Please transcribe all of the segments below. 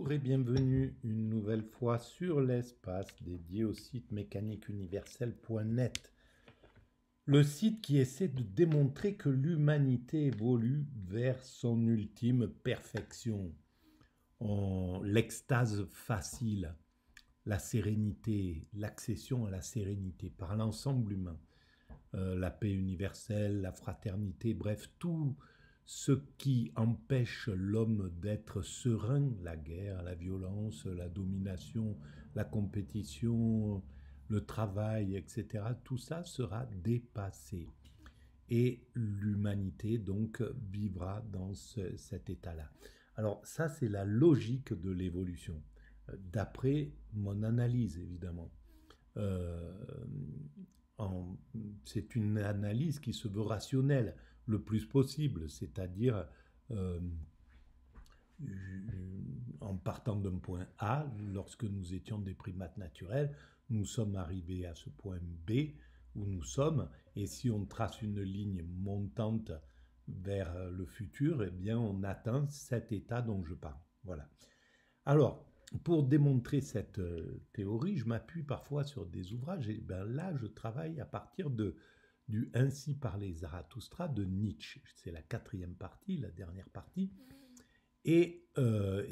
Bonjour et bienvenue une nouvelle fois sur l'espace dédié au site mécaniqueuniverselle.net, le site qui essaie de démontrer que l'humanité évolue vers son ultime perfection, l'extase facile, la sérénité, l'accession à la sérénité par l'ensemble humain, la paix universelle, la fraternité, bref, tout ce qui empêche l'homme d'être serein, la guerre, la violence, la domination, la compétition, le travail, etc., tout ça sera dépassé. Et l'humanité, donc, vivra dans cet état-là. Alors, ça, c'est la logique de l'évolution, d'après mon analyse, évidemment. Euh, c'est une analyse qui se veut rationnelle le plus possible, c'est-à-dire en partant d'un point A, lorsque nous étions des primates naturels, nous sommes arrivés à ce point B où nous sommes, et si on trace une ligne montante vers le futur, eh bien on atteint cet état dont je parle. Voilà. Alors, pour démontrer cette théorie, je m'appuie parfois sur des ouvrages, et ben là, je travaille à partir du Ainsi parlait Zarathustra de Nietzsche. C'est la 4e partie, la dernière partie. Et je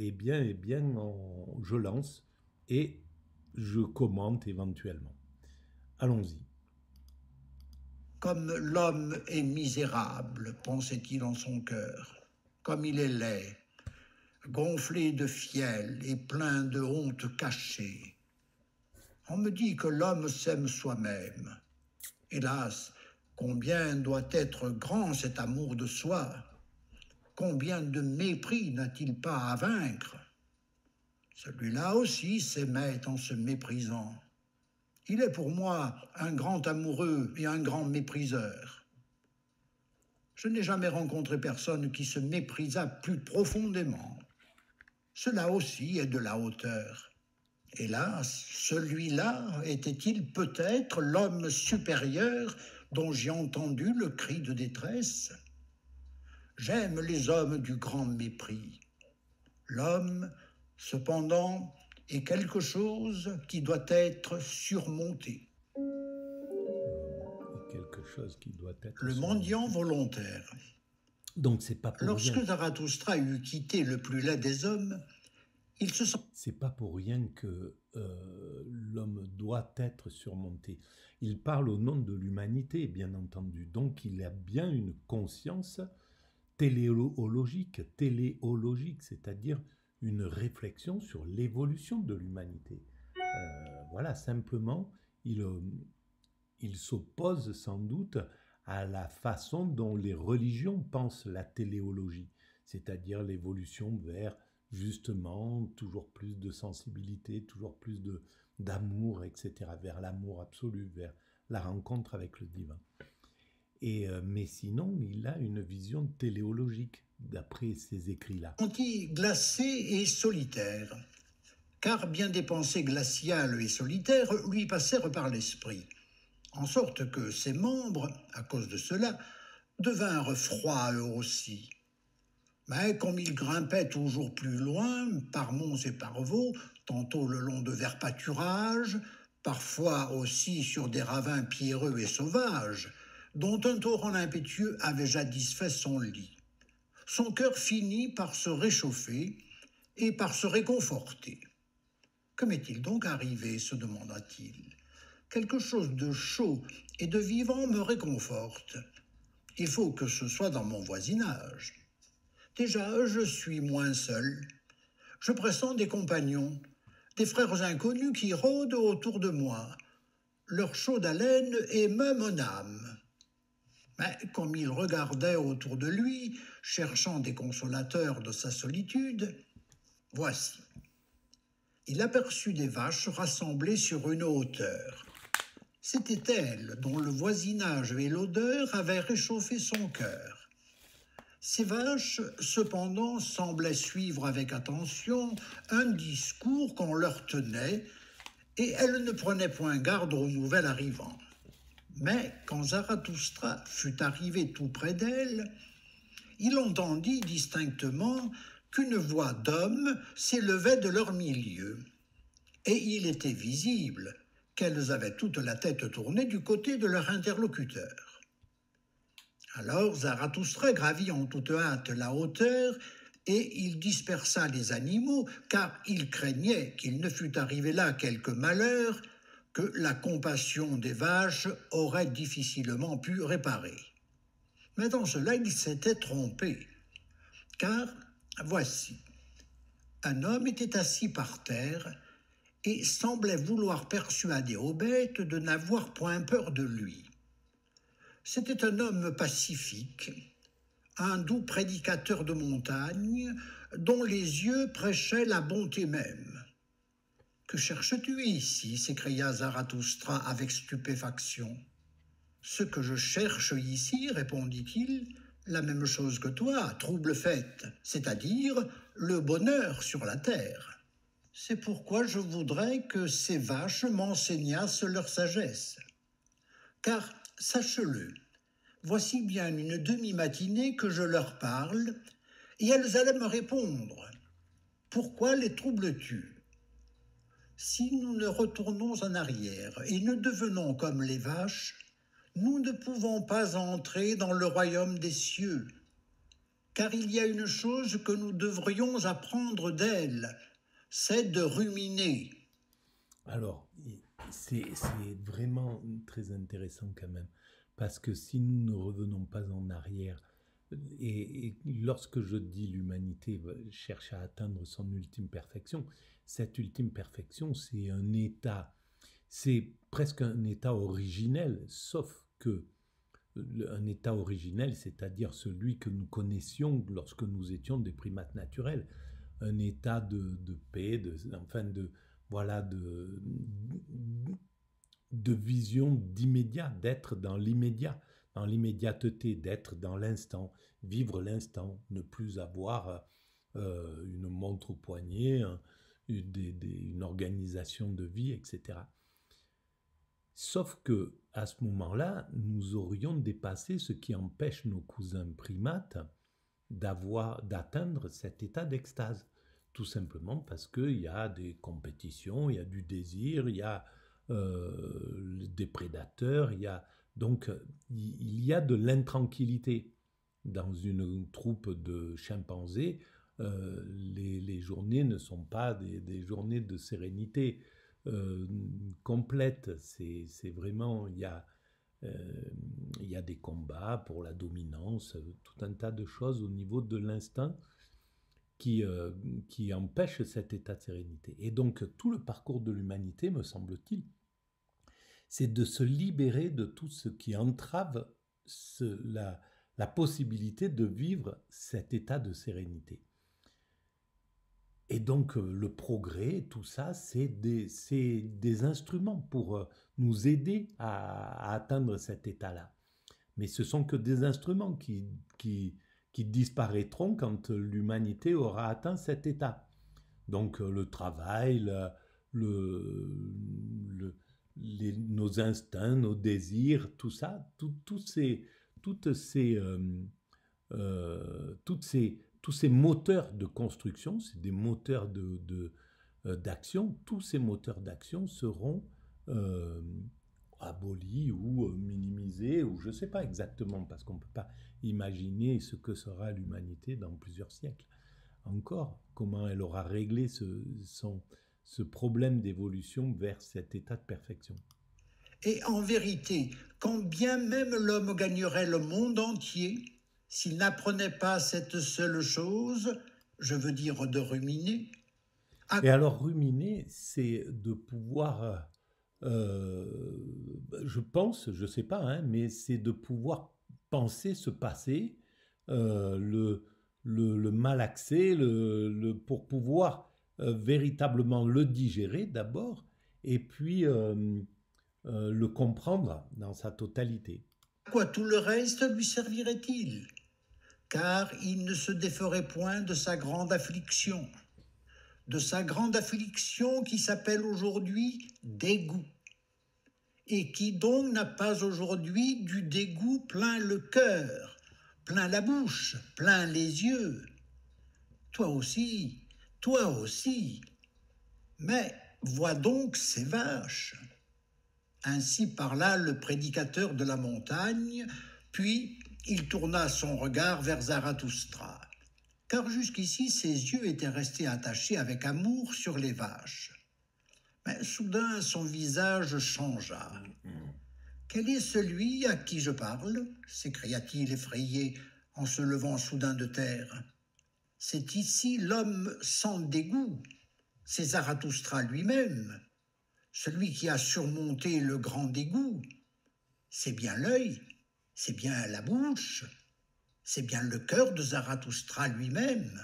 lance et je commente éventuellement. Allons-y. Comme l'homme est misérable, pensait-il en son cœur, comme il est laid, gonflé de fiel et plein de honte cachée. On me dit que l'homme s'aime soi-même. Hélas, combien doit être grand cet amour de soi? Combien de mépris n'a-t-il pas à vaincre? Celui-là aussi s'aimait en se méprisant. Il est pour moi un grand amoureux et un grand mépriseur. Je n'ai jamais rencontré personne qui se méprisa plus profondément. Cela aussi est de la hauteur. Hélas, celui-là était-il peut-être l'homme supérieur dont j'ai entendu le cri de détresse? J'aime les hommes du grand mépris. L'homme, cependant, est quelque chose qui doit être surmonté. Quelque chose qui doit être le mendiant volontaire. Donc c'est pas pour Lorsque rien. Zarathustra eut quitté le plus laid des hommes, il se sent... C'est pas pour rien que l'homme doit être surmonté. Il parle au nom de l'humanité, bien entendu. Donc il a bien une conscience téléologique, c'est-à-dire une réflexion sur l'évolution de l'humanité. Voilà, simplement, il s'oppose sans doute à la façon dont les religions pensent la téléologie, c'est-à-dire l'évolution vers justement toujours plus de sensibilité, toujours plus d'amour, etc., vers l'amour absolu, vers la rencontre avec le divin. Mais sinon, il a une vision téléologique d'après ces écrits-là. Glacé et solitaire, car bien des pensées glaciales et solitaires lui passèrent par l'esprit, en sorte que ses membres, à cause de cela, devinrent froids eux aussi. Mais comme il grimpait toujours plus loin, par monts et par vaux, tantôt le long de verts pâturages, parfois aussi sur des ravins pierreux et sauvages, dont un torrent impétueux avait jadis fait son lit, son cœur finit par se réchauffer et par se réconforter. Que m'est-il donc arrivé, se demanda-t-il. Quelque chose de chaud et de vivant me réconforte. Il faut que ce soit dans mon voisinage. Déjà, je suis moins seul. Je pressens des compagnons, des frères inconnus qui rôdent autour de moi. Leur chaude haleine émeut mon âme. Mais comme il regardait autour de lui, cherchant des consolateurs de sa solitude, voici. Il aperçut des vaches rassemblées sur une hauteur. C'était elles dont le voisinage et l'odeur avaient réchauffé son cœur. Ces vaches, cependant, semblaient suivre avec attention un discours qu'on leur tenait, et elles ne prenaient point garde aux nouvelles arrivant. Mais quand Zarathustra fut arrivé tout près d'elles, il entendit distinctement qu'une voix d'homme s'élevait de leur milieu, et il était visible qu'elles avaient toute la tête tournée du côté de leur interlocuteur. Alors Zarathustra gravit en toute hâte la hauteur, et il dispersa les animaux, car il craignait qu'il ne fût arrivé là quelque malheur que la compassion des vaches aurait difficilement pu réparer. Mais dans cela, il s'était trompé, car voici, un homme était assis par terre et semblait vouloir persuader aux bêtes de n'avoir point peur de lui. C'était un homme pacifique, un doux prédicateur de montagne, dont les yeux prêchaient la bonté même. « Que cherches-tu ici » s'écria Zarathustra avec stupéfaction. « Ce que je cherche ici, répondit-il, la même chose que toi, trouble faite, c'est-à-dire le bonheur sur la terre. C'est pourquoi je voudrais que ces vaches m'enseignassent leur sagesse. Car, sache-le, voici bien une demi-matinée que je leur parle, et elles allaient me répondre. Pourquoi les troubles-tu ? Si nous ne retournons en arrière et ne devenons comme les vaches, nous ne pouvons pas entrer dans le royaume des cieux, car il y a une chose que nous devrions apprendre d'elles, c'est de ruminer. » Alors, c'est vraiment très intéressant quand même, parce que si nous ne revenons pas en arrière, et lorsque je dis l'humanité cherche à atteindre son ultime perfection, cette ultime perfection, c'est un état, c'est presque un état originel, sauf que un état originel, c'est-à-dire celui que nous connaissions lorsque nous étions des primates naturels, un état de paix, voilà, de vision d'immédiat, d'être dans l'immédiateté, d'être dans l'instant, vivre l'instant, ne plus avoir une montre au poignet, une organisation de vie, etc. Sauf que à ce moment-là, nous aurions dépassé ce qui empêche nos cousins primates d'atteindre cet état d'extase. Tout simplement parce qu'il y a des compétitions, il y a du désir, il y a des prédateurs, donc il y a de l'intranquillité. Dans une troupe de chimpanzés, les journées ne sont pas des journées de sérénité complète. C'est vraiment, il y a des combats pour la dominance, tout un tas de choses au niveau de l'instinct qui empêchent cet état de sérénité. Et donc tout le parcours de l'humanité, me semble-t-il, c'est de se libérer de tout ce qui entrave la possibilité de vivre cet état de sérénité. Et donc le progrès, tout ça, c'est des instruments pour nous aider à atteindre cet état-là. Mais ce sont que des instruments qui disparaîtront quand l'humanité aura atteint cet état. Donc le travail, nos instincts, nos désirs, tout ça, tous ces moteurs de construction, c'est des moteurs d'action, tous ces moteurs d'action seront abolis ou minimisés, ou je ne sais pas exactement, parce qu'on ne peut pas imaginer ce que sera l'humanité dans plusieurs siècles. Encore, comment elle aura réglé ce problème d'évolution vers cet état de perfection. Et en vérité, quand bien même l'homme gagnerait le monde entier, s'il n'apprenait pas cette seule chose, je veux dire de ruminer. Et alors ruminer, c'est de pouvoir, je pense, je ne sais pas, hein, mais c'est de pouvoir penser ce passé, le malaxer, pour pouvoir véritablement le digérer d'abord, et puis le comprendre dans sa totalité. À quoi tout le reste lui servirait-il ? Car il ne se déferait point de sa grande affliction qui s'appelle aujourd'hui dégoût, et qui donc n'a pas aujourd'hui du dégoût plein le cœur, plein la bouche, plein les yeux. toi aussi, toi aussi. Mais vois donc ces vaches. Ainsi parla le prédicateur de la montagne, puis il tourna son regard vers Zarathustra, car jusqu'ici ses yeux étaient restés attachés avec amour sur les vaches. Mais soudain son visage changea. « Quel est celui à qui je parle » s'écria-t-il effrayé en se levant soudain de terre. « C'est ici l'homme sans dégoût, c'est Zarathustra lui-même, celui qui a surmonté le grand dégoût. C'est bien l'œil, c'est bien la bouche, c'est bien le cœur de Zarathustra lui-même. »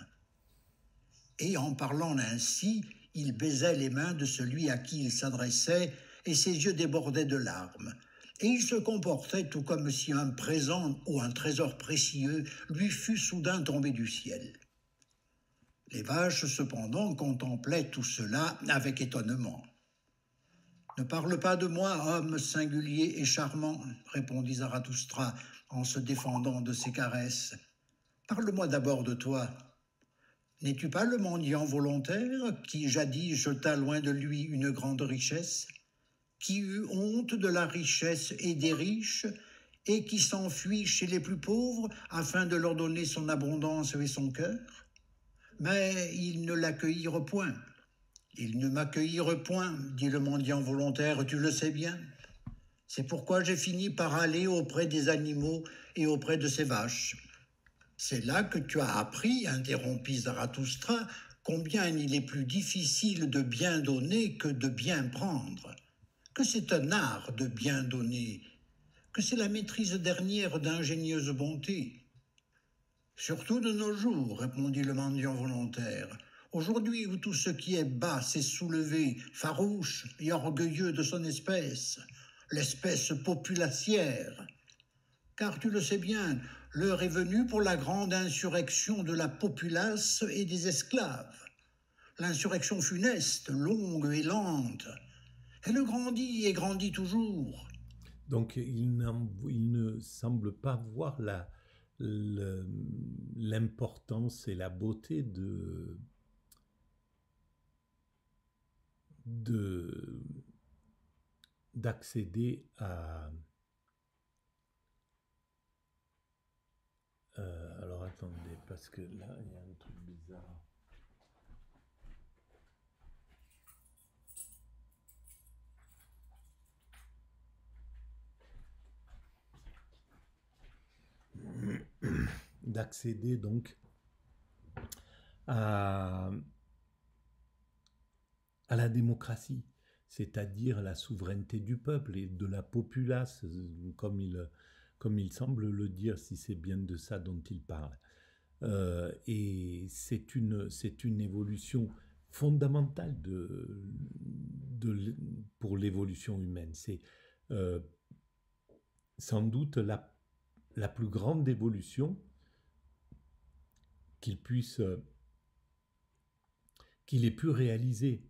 Et en parlant ainsi, il baisait les mains de celui à qui il s'adressait, et ses yeux débordaient de larmes. Et il se comportait tout comme si un présent ou un trésor précieux lui fût soudain tombé du ciel. Les vaches, cependant, contemplaient tout cela avec étonnement. « Ne parle pas de moi, homme singulier et charmant, » répondit Zarathustra en se défendant de ses caresses. « Parle-moi d'abord de toi. N'es-tu pas le mendiant volontaire qui jadis jeta loin de lui une grande richesse, qui eut honte de la richesse et des riches, et qui s'enfuit chez les plus pauvres afin de leur donner son abondance et son cœur? Mais ils ne l'accueillirent point. Ils ne m'accueillirent point, dit le mendiant volontaire, tu le sais bien. C'est pourquoi j'ai fini par aller auprès des animaux et auprès de ces vaches. C'est là que tu as appris, interrompit Zarathustra, combien il est plus difficile de bien donner que de bien prendre, que c'est un art de bien donner, que c'est la maîtrise dernière d'ingénieuse bonté. Surtout de nos jours, répondit le mendiant volontaire, aujourd'hui où tout ce qui est bas s'est soulevé, farouche et orgueilleux de son espèce, l'espèce populacière. Car tu le sais bien, l'heure est venue pour la grande insurrection de la populace et des esclaves. L'insurrection funeste, longue et lente, elle grandit et grandit toujours. Donc il ne semble pas voir l'importance et la beauté d'accéder à... alors attendez, parce que là, il y a un truc bizarre. D'accéder donc à la démocratie, c'est-à-dire la souveraineté du peuple et de la populace, comme il semble le dire, si c'est bien de ça dont il parle. Et c'est une évolution fondamentale pour l'évolution humaine. C'est sans doute la plus grande évolution qu'il ait pu réaliser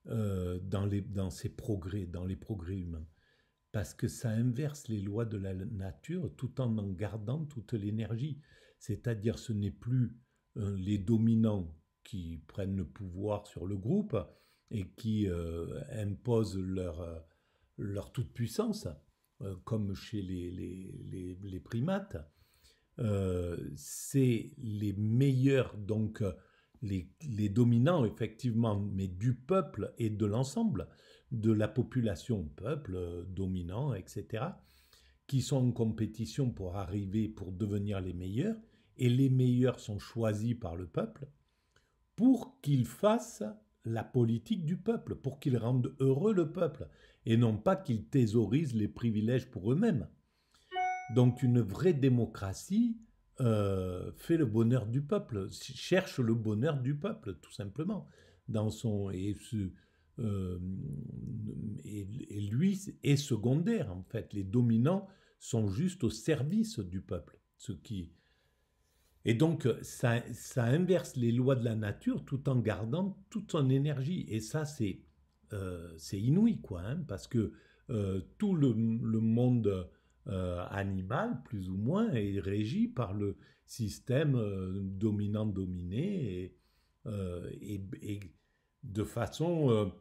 dans ses progrès, dans les progrès humains. Parce que ça inverse les lois de la nature tout en gardant toute l'énergie. C'est-à-dire ce n'est plus les dominants qui prennent le pouvoir sur le groupe et qui imposent leur toute-puissance, comme chez les primates. C'est les meilleurs, donc les dominants, effectivement, mais du peuple et de l'ensemble, de la population, peuple, dominant, etc., qui sont en compétition pour devenir les meilleurs, et les meilleurs sont choisis par le peuple pour qu'ils fassent la politique du peuple, pour qu'ils rendent heureux le peuple, et non pas qu'ils thésaurisent les privilèges pour eux-mêmes. Donc une vraie démocratie fait le bonheur du peuple, cherche le bonheur du peuple, tout simplement, et lui est secondaire, en fait. Les dominants sont juste au service du peuple. Et donc, ça inverse les lois de la nature tout en gardant toute son énergie. Et ça, c'est inouï, quoi, hein, parce que tout le monde animal, plus ou moins, est régi par le système dominant-dominé. et de façon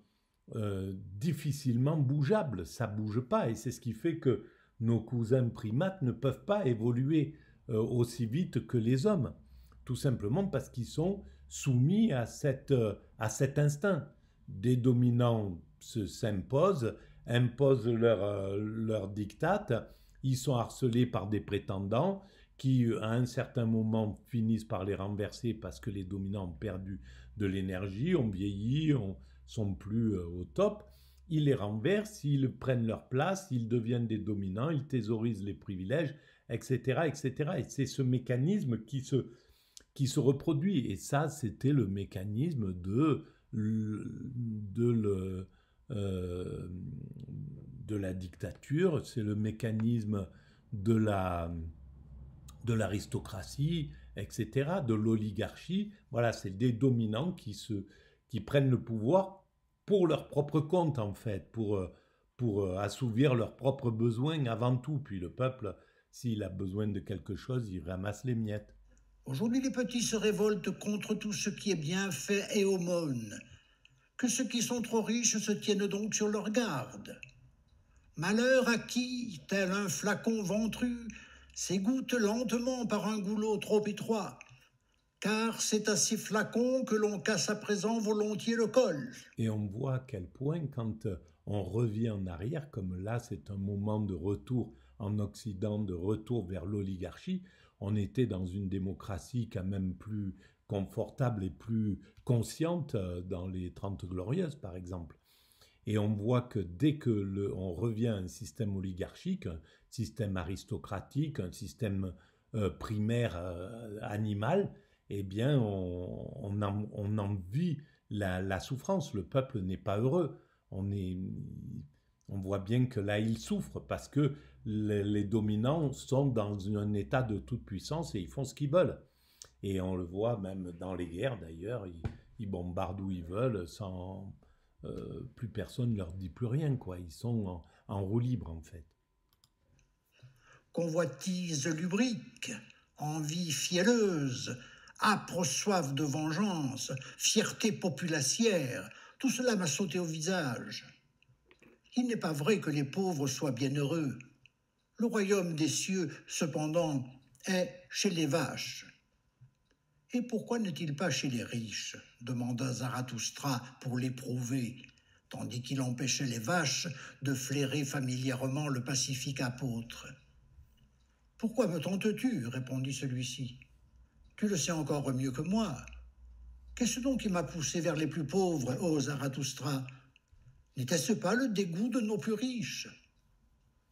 difficilement bougeable. Ça ne bouge pas et c'est ce qui fait que nos cousins primates ne peuvent pas évoluer aussi vite que les hommes. Tout simplement parce qu'ils sont soumis à cet instinct. Des dominants s'imposent, imposent leur diktat, ils sont harcelés par des prétendants qui, à un certain moment, finissent par les renverser parce que les dominants ont perdu de l'énergie, ont vieilli, sont plus au top. Ils les renversent, ils prennent leur place, ils deviennent des dominants, ils thésaurisent les privilèges, etc., etc. Et c'est ce mécanisme qui se reproduit. Et ça, c'était le mécanisme de la dictature, c'est le mécanisme de l'aristocratie, etc., de l'oligarchie. Voilà, c'est des dominants qui prennent le pouvoir pour leur propre compte, en fait, pour assouvir leurs propres besoins avant tout. Puis le peuple, s'il a besoin de quelque chose, il ramasse les miettes. Aujourd'hui, les petits se révoltent contre tout ce qui est bien fait et aumône. Que ceux qui sont trop riches se tiennent donc sur leur garde. Malheur à qui, tel un flacon ventru, s'égoutte lentement par un goulot trop étroit, car c'est à ces flacons que l'on casse à présent volontiers le col. Et on voit à quel point, quand on revient en arrière, comme là c'est un moment de retour en Occident, de retour vers l'oligarchie, on était dans une démocratie quand même plus confortable et plus consciente dans les 30 Glorieuses, par exemple. Et on voit que dès que on revient à un système oligarchique, un système aristocratique, un système primaire animal, eh bien on en vit la souffrance. Le peuple n'est pas heureux. On voit bien que là, il souffre parce que les dominants sont dans un état de toute puissance et ils font ce qu'ils veulent. Et on le voit même dans les guerres d'ailleurs, ils bombardent où ils veulent sans... plus personne ne leur dit plus rien, quoi. Ils sont en roue libre, en fait. Convoitise lubrique, envie fielleuse, âpre soif de vengeance, fierté populacière, tout cela m'a sauté au visage. Il n'est pas vrai que les pauvres soient bienheureux. Le royaume des cieux, cependant, est chez les vaches. Et pourquoi n'est-il pas chez les riches demanda Zarathustra pour l'éprouver, tandis qu'il empêchait les vaches de flairer familièrement le pacifique apôtre. Pourquoi me tentes-tu répondit celui-ci. Tu le sais encore mieux que moi. Qu'est-ce donc qui m'a poussé vers les plus pauvres, ô Zarathustra? N'était-ce pas le dégoût de nos plus riches,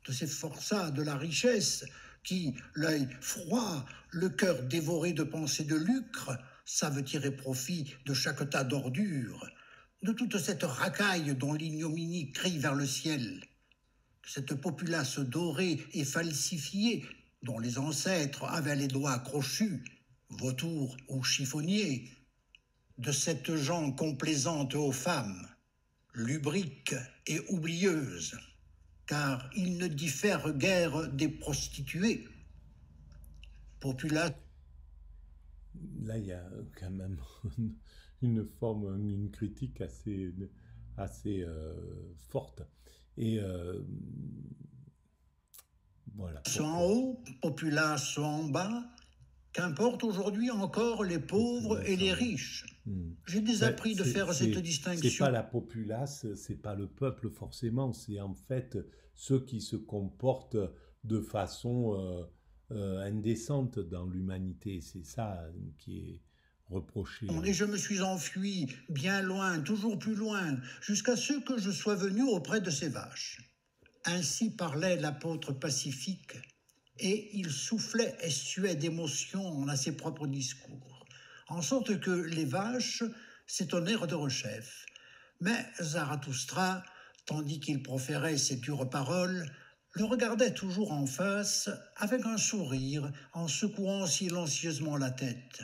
de ces forçats de la richesse qui, l'œil froid, le cœur dévoré de pensées de lucre, savent tirer profit de chaque tas d'ordures, de toute cette racaille dont l'ignominie crie vers le ciel, de cette populace dorée et falsifiée dont les ancêtres avaient les doigts crochus, vautours ou chiffonniers, de cette gent complaisante aux femmes, lubrique et oublieuse, car ils ne diffèrent guère des prostituées. Populace. Là, il y a quand même une forme, une critique assez forte. Et voilà. Soit en haut, populace soit en bas, qu'importe aujourd'hui encore les pauvres et les riches. J'ai désappris de faire cette distinction. C'est pas la populace, c'est pas le peuple forcément, c'est en fait ceux qui se comportent de façon indécente dans l'humanité. C'est ça qui est reproché. Et je me suis enfui bien loin, toujours plus loin, jusqu'à ce que je sois venu auprès de ces vaches. Ainsi parlait l'apôtre pacifique, et il soufflait et suait d'émotion à ses propres discours, en sorte que les vaches s'étonnèrent de rechef. Mais Zarathustra, tandis qu'il proférait ces dures paroles, le regardait toujours en face avec un sourire, en secouant silencieusement la tête.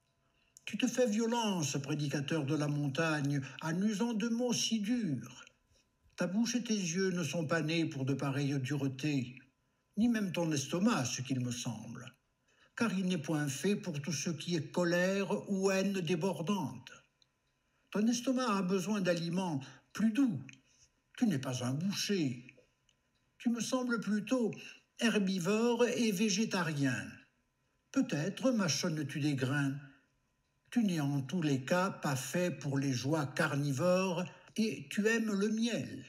« Tu te fais violence, prédicateur de la montagne, en usant de mots si durs. Ta bouche et tes yeux ne sont pas nés pour de pareilles duretés, ni même ton estomac, ce qu'il me semble. car il n'est point fait pour tout ce qui est colère ou haine débordante. Ton estomac a besoin d'aliments plus doux. Tu n'es pas un boucher. Tu me sembles plutôt herbivore et végétarien. Peut-être mâchonnes-tu des grains. Tu n'es en tous les cas pas fait pour les joies carnivores et tu aimes le miel.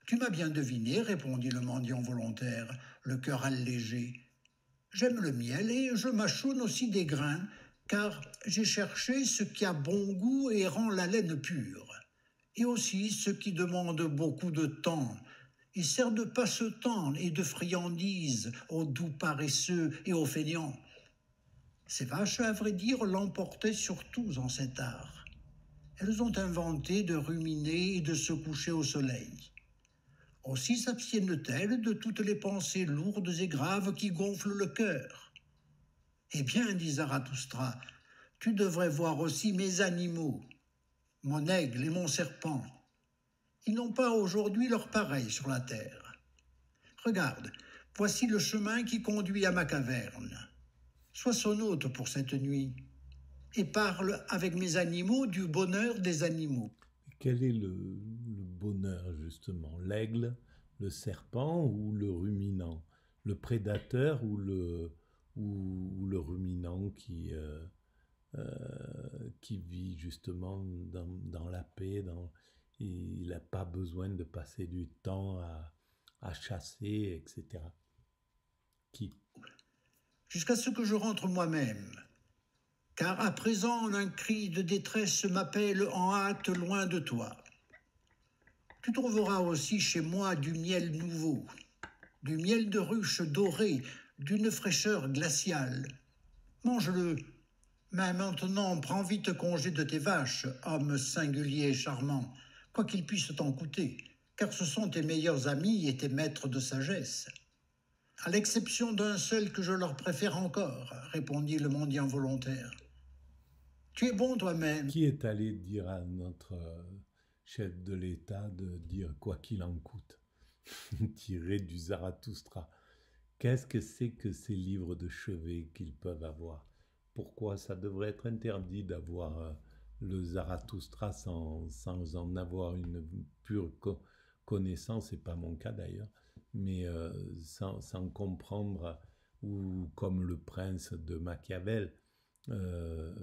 Tu m'as bien deviné, répondit le mendiant volontaire, le cœur allégé. J'aime le miel et je mâchonne aussi des grains, car j'ai cherché ce qui a bon goût et rend la laine pure, et aussi ce qui demande beaucoup de temps, et sert de passe-temps et de friandise aux doux paresseux et aux feignants. Ces vaches, à vrai dire, l'emportaient surtout en cet art. Elles ont inventé de ruminer et de se coucher au soleil. Aussi s'abstiennent-elles de toutes les pensées lourdes et graves qui gonflent le cœur. Eh bien, dit Zarathustra, tu devrais voir aussi mes animaux, mon aigle et mon serpent. Ils n'ont pas aujourd'hui leur pareil sur la terre. Regarde, voici le chemin qui conduit à ma caverne. Sois son hôte pour cette nuit et parle avec mes animaux du bonheur des animaux. Quel est le bonheur, justement? L'aigle, le serpent ou le ruminant? Le prédateur ou le ruminant qui vit justement dans la paix, il n'a pas besoin de passer du temps à chasser, etc. Qui? Jusqu'à ce que je rentre moi-même. Car à présent un cri de détresse m'appelle en hâte loin de toi. Tu trouveras aussi chez moi du miel nouveau, du miel de ruche doré, d'une fraîcheur glaciale. Mange-le, mais maintenant prends vite congé de tes vaches, homme singulier et charmant, quoi qu'il puisse t'en coûter, car ce sont tes meilleurs amis et tes maîtres de sagesse. À l'exception d'un seul que je leur préfère encore, répondit le mendiant volontaire. Tu es bon toi-même. Qui est allé dire à notre chef de l'État de dire quoi qu'il en coûte, tiré du Zarathustra? Qu'est-ce que c'est que ces livres de chevet qu'ils peuvent avoir? Pourquoi ça devrait être interdit d'avoir le Zarathustra sans en avoir une pure connaissance, c'est pas mon cas d'ailleurs, mais sans comprendre, ou comme le prince de Machiavel, euh,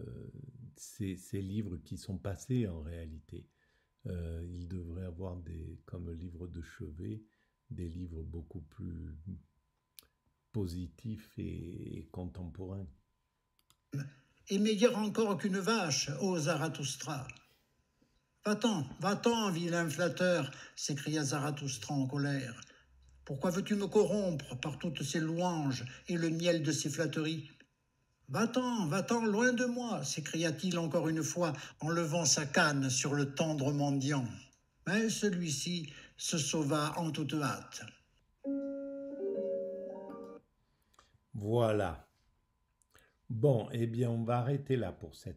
ces livres qui sont passés en réalité. Il devrait avoir comme livre de chevet des livres beaucoup plus positifs et contemporains. Et meilleur encore qu'une vache, ô Zarathustra. Va-t'en, vilain flatteur, s'écria Zarathustra en colère. Pourquoi veux-tu me corrompre par toutes ces louanges et le miel de ces flatteries? Va-t'en, loin de moi, s'écria-t-il encore une fois en levant sa canne sur le tendre mendiant. Mais celui-ci se sauva en toute hâte. Voilà. Bon, eh bien, on va arrêter là pour ce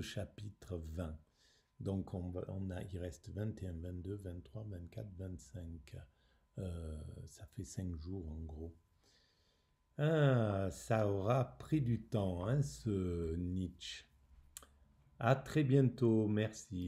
chapitre 20. Donc, il reste 21, 22, 23, 24, 25. Ça fait 5 jours en gros. Ah, ça aura pris du temps, hein, ce Nietzsche. À très bientôt, merci.